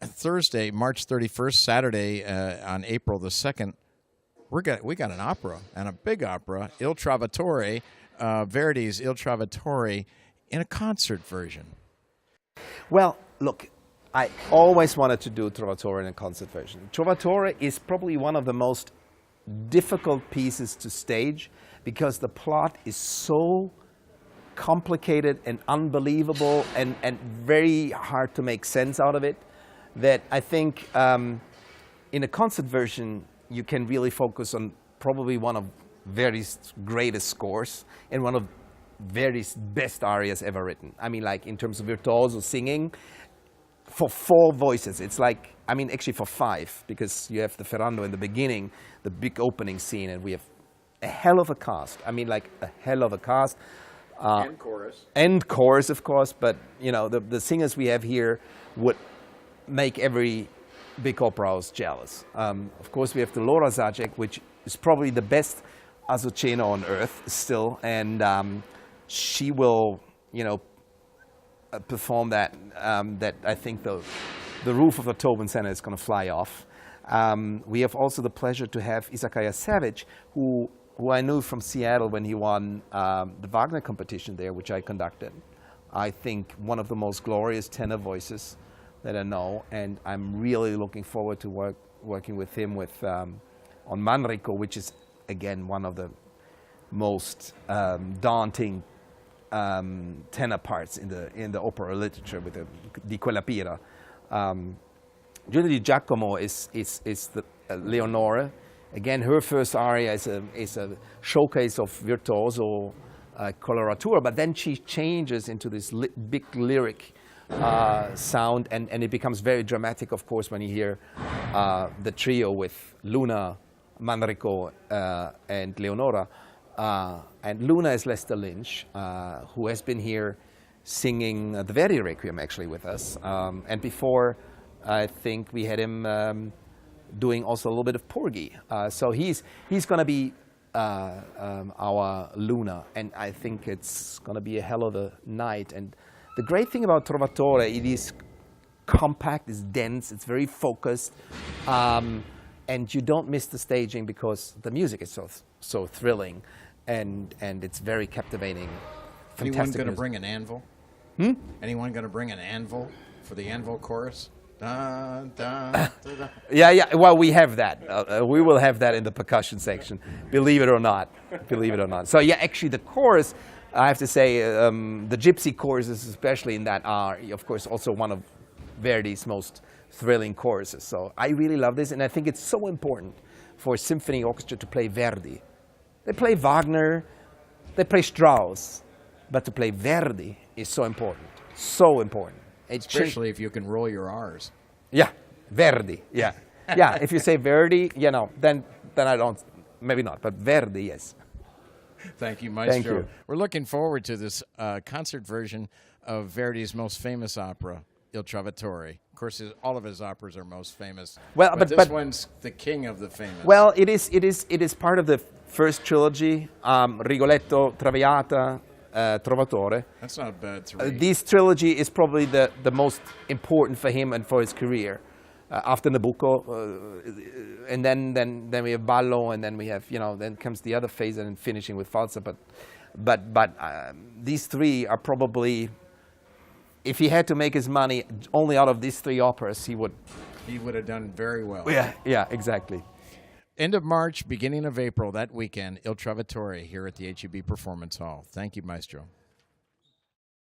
Thursday, March 31st, Saturday on April the 2nd, we got an opera, and a big opera, Il Trovatore, Verdi's Il Trovatore, in a concert version. Well, look, I always wanted to do Trovatore in a concert version. Trovatore is probably one of the most difficult pieces to stage because the plot is so complicated and unbelievable and very hard to make sense out of it that I think in a concert version you can really focus on probably one of Verdi's greatest scores and one of Verdi's best arias ever written. I mean, like in terms of virtuoso singing, for 4 voices. It's like, I mean, actually for 5, because you have the ferrando in the beginning, the big opening scene, and we have a hell of a cast. I mean, like a hell of a cast. And chorus. And chorus, of course, but, you know, the singers we have here would make every big opera house jealous. Of course, we have Dolora Zajick, which is probably the best azucena on earth still, and she will, you know, perform that. That I think the roof of the Tobin Center is going to fly off. We have also the pleasure to have Issachah Savage, who I knew from Seattle when he won the Wagner competition there, which I conducted. I think one of the most glorious tenor voices that I know, and I'm really looking forward to working with him on Manrico, which is again one of the most daunting tenor parts in the opera literature with the Di quella pira. Julianna Di Giacomo is the Leonore. Again, her first aria is a showcase of virtuoso coloratura, but then she changes into this big lyric sound, and it becomes very dramatic, of course, when you hear the trio with Luna, Manrico, and Leonora. And Luna is Lynch, who has been here singing the Verdi Requiem actually with us. And before, I think we had him doing also a little bit of Porgy. So he's going to be our Luna, and I think it's going to be a hell of a night. And the great thing about Trovatore, it is compact, it's dense, it's very focused, and you don't miss the staging because the music is so thrilling, and it's very captivating. Anyone going to bring an anvil? Anyone going to bring an anvil for the anvil chorus? Da, da, da, da. Yeah. Well, we have that. We will have that in the percussion section. Believe it or not. Believe it or not. So yeah, actually, the chorus, I have to say, the Gypsy choruses, especially in that, are of course also one of Verdi's most thrilling choruses. So I really love this, and I think it's so important for a symphony orchestra to play Verdi. They play Wagner, they play Strauss, but to play Verdi is so important. So important. Especially if you can roll your R's. Yeah, Verdi, yeah. Yeah, if you say Verdi, you know, then I don't, maybe not, but Verdi, yes. Thank you, Maestro. Thank you. We're looking forward to this concert version of Verdi's most famous opera, Il Trovatore. Of course, all of his operas are most famous. Well, but this one's the king of the famous. Well, it is part of the first trilogy, Rigoletto, Traviata, Trovatore. That's not a bad three. This trilogy is probably the most important for him and for his career. After Nabucco, and then we have Ballo, and then we have, you know, then comes the other phase and finishing with Falsa. But these three are probably, if he had to make his money only out of these 3 operas, he would have done very well. Yeah, exactly. End of March, beginning of April, that weekend, Il Trovatore here at the HEB Performance Hall. Thank you, Maestro.